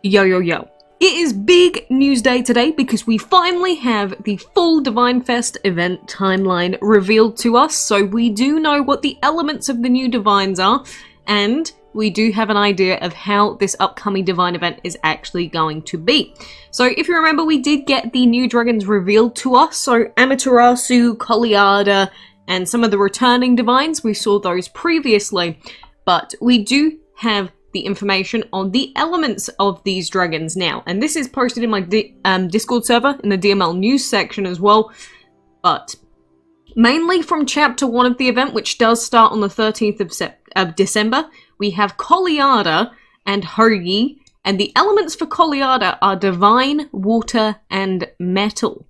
Yo yo yo. It is big news day today because we finally have the full Divine Fest event timeline revealed to us, so we do know what the elements of the new Divines are, and we do have an idea of how this upcoming Divine event is actually going to be. So if you remember, we did get the new dragons revealed to us, so Amaterasu, Koliada, and some of the returning Divines, we saw those previously, but we do have the information on the elements of these dragons now, and this is posted in my Discord server in the DML news section as well, but mainly from chapter 1 of the event, which does start on the 13th of December, we have Koliada and Hogi, and the elements for Koliada are divine, water, and metal,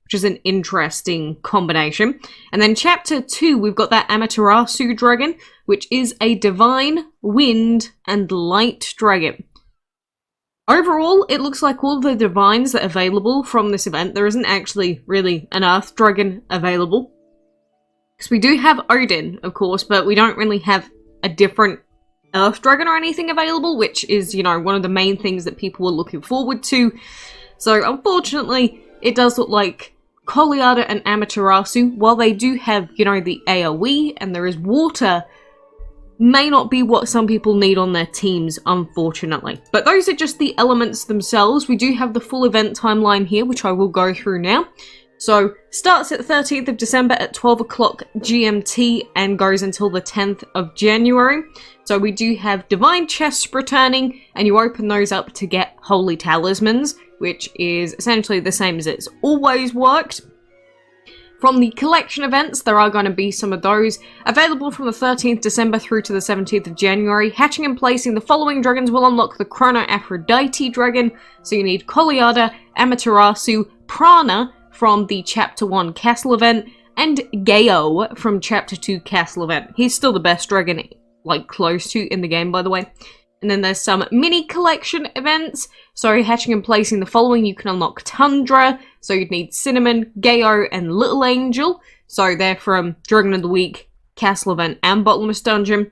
which is an interesting combination. And then chapter 2, we've got that Amaterasu Dragon, which is a divine, wind, and light dragon. Overall, it looks like all the divines that are available from this event, there isn't actually really an earth dragon available. Because we do have Odin, of course, but we don't really have a different earth dragon or anything available, which is, you know, one of the main things that people were looking forward to. So unfortunately, it does look like Koliada and Amaterasu, while they do have, you know, the AoE and there is water, may not be what some people need on their teams, unfortunately. But those are just the elements themselves. We do have the full event timeline here, which I will go through now. So, starts at 13th of December at 12 o'clock GMT and goes until the 10th of January. So we do have Divine Chests returning, and you open those up to get Holy Talismans, which is essentially the same as it's always worked. From the collection events, there are going to be some of those available from the 13th December through to the 17th of January. Hatching and placing the following dragons will unlock the Chrono Aphrodite Dragon. So you need Koliada, Amaterasu, Prana from the Chapter 1 Castle event, and GAYO from Chapter 2 Castle event. He's still the best dragon, like, close to in the game, by the way. And then there's some mini collection events. So hatching and placing the following, you can unlock Tundra. So you'd need Cinnamon, GAYO, and Little Angel. So they're from Dragon of the Week, Castle event, and Bottomless Dungeon.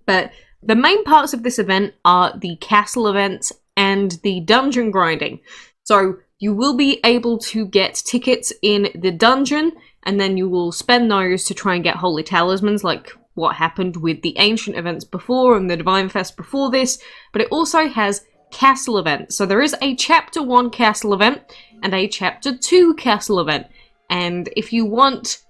But the main parts of this event are the castle events and the dungeon grinding. So you will be able to get tickets in the dungeon, and then you will spend those to try and get Holy Talismans, like what happened with the ancient events before and the Divine Fest before this, but it also has castle events. So there is a Chapter 1 castle event and a Chapter 2 castle event. And if you want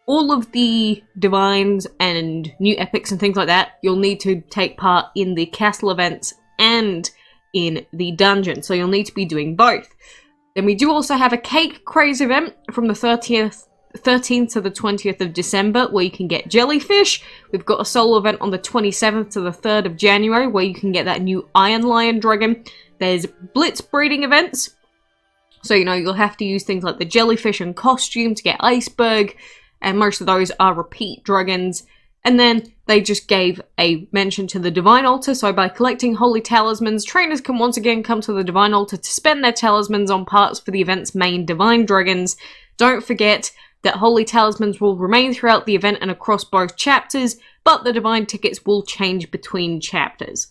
all of the divines and new epics and things like that, you'll need to take part in the castle events and in the dungeon. So you'll need to be doing both. Then we do also have a cake craze event from the 13th to the 20th of December, where you can get jellyfish. We've got a solo event on the 27th to the 3rd of January, where you can get that new Iron Lion dragon. There's blitz breeding events, so you know you'll have to use things like the jellyfish and costume to get iceberg, and most of those are repeat dragons. And then they just gave a mention to the Divine Altar, so by collecting Holy Talismans, trainers can once again come to the Divine Altar to spend their talismans on parts for the event's main Divine Dragons. Don't forget that Holy Talismans will remain throughout the event and across both chapters, but the Divine tickets will change between chapters.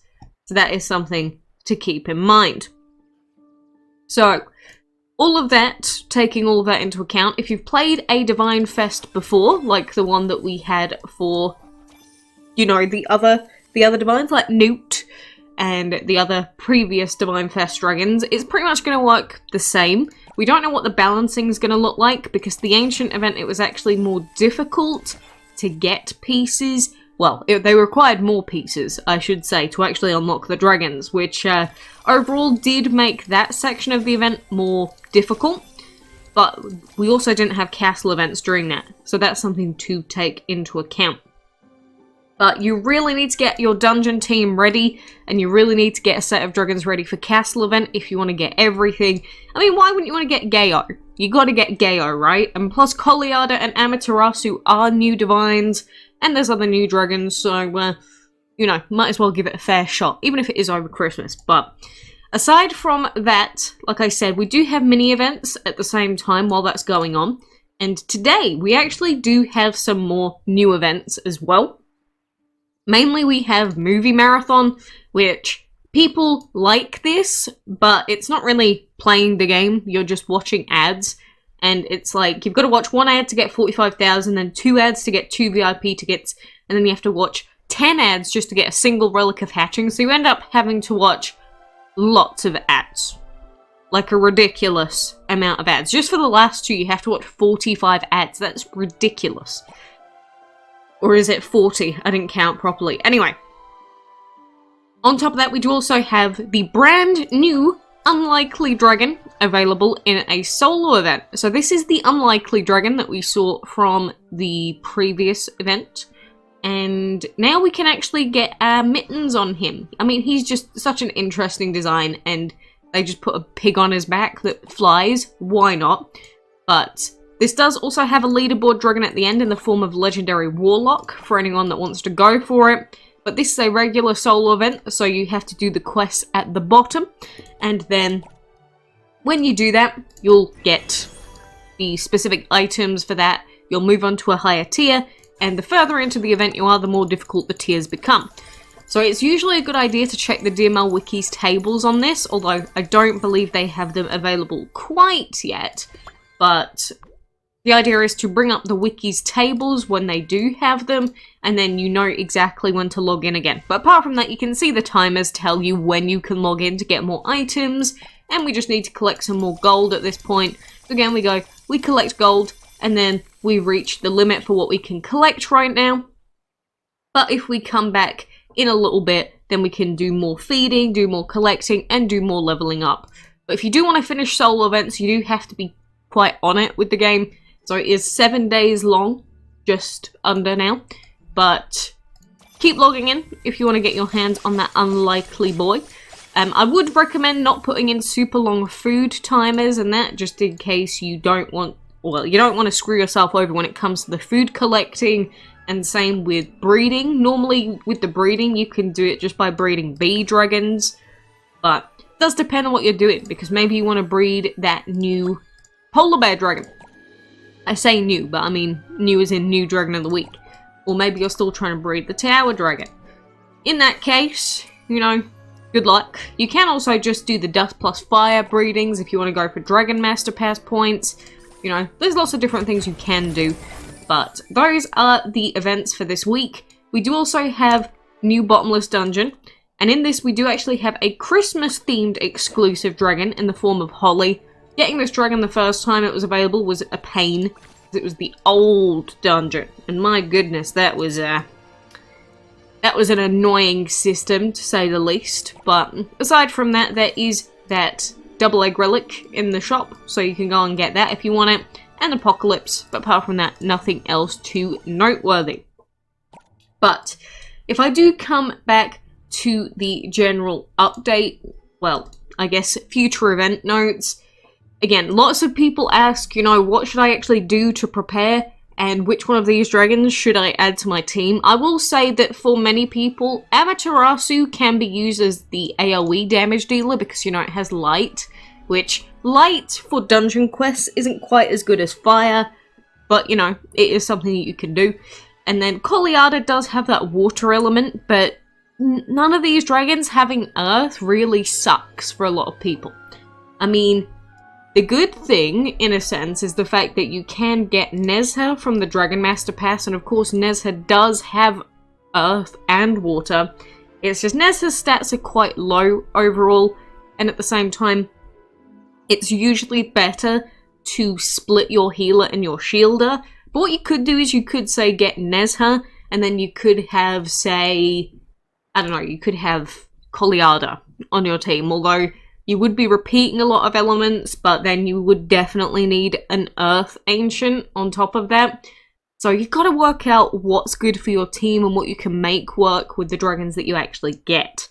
So that is something to keep in mind. So, all of that, taking all of that into account, if you've played a Divine Fest before, like the one that we had for, you know, the other Divines, like Newt and the other previous Divine Fest dragons, it's pretty much going to work the same. We don't know what the balancing is going to look like, because the ancient event, it was actually more difficult to get pieces. Well, they required more pieces, I should say, to actually unlock the dragons, which overall did make that section of the event more difficult. But we also didn't have castle events during that, so that's something to take into account. But you really need to get your dungeon team ready, and you really need to get a set of dragons ready for castle event if you want to get everything. I mean, why wouldn't you want to get GAYO? You got to get GAYO, right? And plus, Koliada and Amaterasu are new divines, and there's other new dragons, so, you know, might as well give it a fair shot, even if it is over Christmas. But aside from that, like I said, we do have mini events at the same time while that's going on. And today, we actually do have some more new events as well. Mainly we have Movie Marathon, which People like this, but it's not really playing the game. You're just watching ads. And it's like, you've got to watch one ad to get 45,000, then 2 ads to get 2 VIP tickets, and then you have to watch 10 ads just to get a single Relic of Hatching, so you end up having to watch lots of ads. Like a ridiculous amount of ads. Just for the last 2, you have to watch 45 ads. That's ridiculous. Or is it 40? I didn't count properly. Anyway. On top of that, we do also have the brand new Unlikely Dragon available in a solo event. So this is the Unlikely Dragon that we saw from the previous event. And now we can actually get mittens on him. I mean, he's just such an interesting design, and they just put a pig on his back that flies. Why not? But this does also have a leaderboard dragon at the end in the form of Legendary Warlock for anyone that wants to go for it. But this is a regular solo event, so you have to do the quests at the bottom. And then when you do that, you'll get the specific items for that. You'll move on to a higher tier, and the further into the event you are, the more difficult the tiers become. So it's usually a good idea to check the DML Wiki's tables on this, although I don't believe they have them available quite yet. But the idea is to bring up the Wiki's tables when they do have them, and then you know exactly when to log in again. But apart from that, you can see the timers tell you when you can log in to get more items, and we just need to collect some more gold at this point. So again, we collect gold, and then we reach the limit for what we can collect right now. But if we come back in a little bit, then we can do more feeding, do more collecting, and do more leveling up. But if you do want to finish solo events, you do have to be quite on it with the game. So it is 7 days long, just under now. But keep logging in if you want to get your hands on that unlikely boy. I would recommend not putting in super long food timers and that, just in case you don't want, well, you don't want to screw yourself over when it comes to the food collecting, and same with breeding. Normally with the breeding you can do it just by breeding bee dragons, but it does depend on what you're doing, because maybe you want to breed that new polar bear dragon. I say new, but I mean new as in new dragon of the week. Or maybe you're still trying to breed the tower dragon. In that case, you know, good luck. You can also just do the dust plus fire breedings if you want to go for dragon master pass points. You know, there's lots of different things you can do. But those are the events for this week. We do also have new Bottomless Dungeon. And in this we do actually have a Christmas themed exclusive dragon in the form of Holly. Getting this dragon the first time it was available was a pain. It was the old dungeon, and my goodness, that was an annoying system to say the least. But aside from that, there is that double egg relic in the shop, so you can go and get that if you want it, and Apocalypse. But apart from that, nothing else too noteworthy. But if I do come back to the general update, well, I guess future event notes. Again, lots of people ask, you know, what should I actually do to prepare, and which one of these dragons should I add to my team? I will say that for many people, Amaterasu can be used as the AoE damage dealer because, you know, it has light, which light for dungeon quests isn't quite as good as fire, but, you know, it is something that you can do. And then Koliada does have that water element, but none of these dragons having earth really sucks for a lot of people. I mean, the good thing, in a sense, is the fact that you can get Nezha from the Dragon Master Pass, and of course Nezha does have earth and water. It's just Nezha's stats are quite low overall, and at the same time, it's usually better to split your healer and your shielder. But what you could do is you could, say, get Nezha, and then you could have, say, I don't know, you could have Koliada on your team, although you would be repeating a lot of elements, but then you would definitely need an Earth Ancient on top of that. So you've got to work out what's good for your team and what you can make work with the dragons that you actually get.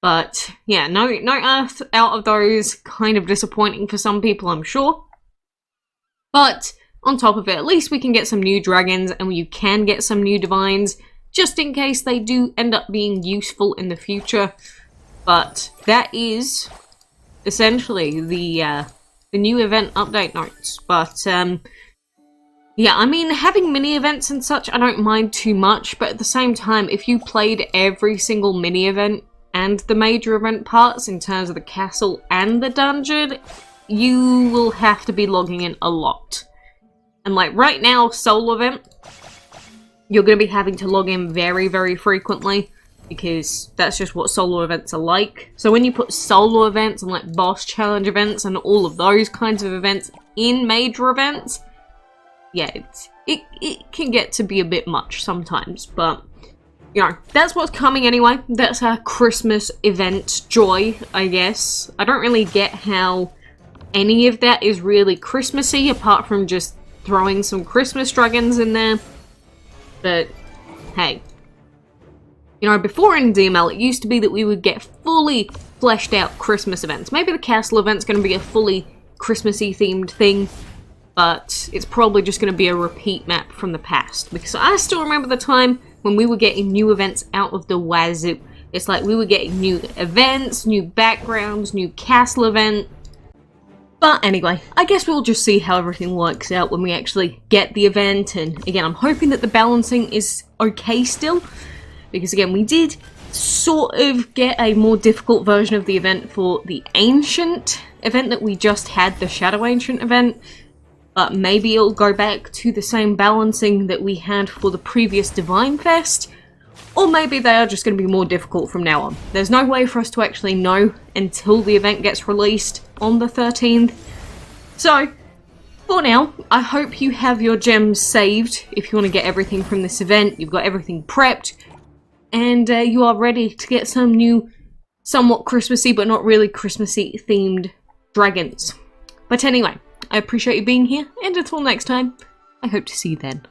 But yeah, no Earth out of those. Kind of disappointing for some people, I'm sure. But on top of it, at least we can get some new dragons, and you can get some new divines, just in case they do end up being useful in the future. But that is essentially the new event update notes. But yeah, I mean, having mini events and such, I don't mind too much, but at the same time, if you played every single mini event, and the major event parts in terms of the castle and the dungeon, you will have to be logging in a lot. And like right now, solo event, you're going to be having to log in very, very frequently because that's just what solo events are like. So when you put solo events and like boss challenge events and all of those kinds of events in major events, yeah, it can get to be a bit much sometimes, but you know, that's what's coming anyway. That's our Christmas event joy, I guess. I don't really get how any of that is really Christmassy, apart from just throwing some Christmas dragons in there. But, hey. You know, before in DML, it used to be that we would get fully fleshed out Christmas events. Maybe the castle event's going to be a fully Christmassy themed thing, but it's probably just going to be a repeat map from the past. Because I still remember the time when we were getting new events out of the wazoo. It's like we were getting new events, new backgrounds, new castle event. But anyway, I guess we'll just see how everything works out when we actually get the event. And again, I'm hoping that the balancing is okay still. Because again, we did sort of get a more difficult version of the event for the Ancient event that we just had, the Shadow Ancient event. But maybe it'll go back to the same balancing that we had for the previous Divine Fest. Or maybe they are just going to be more difficult from now on. There's no way for us to actually know until the event gets released on the 13th. So, for now, I hope you have your gems saved if you want to get everything from this event. You've got everything prepped. And you are ready to get some new, somewhat Christmassy but not really Christmassy themed dragons. But anyway, I appreciate you being here, and until next time, I hope to see you then.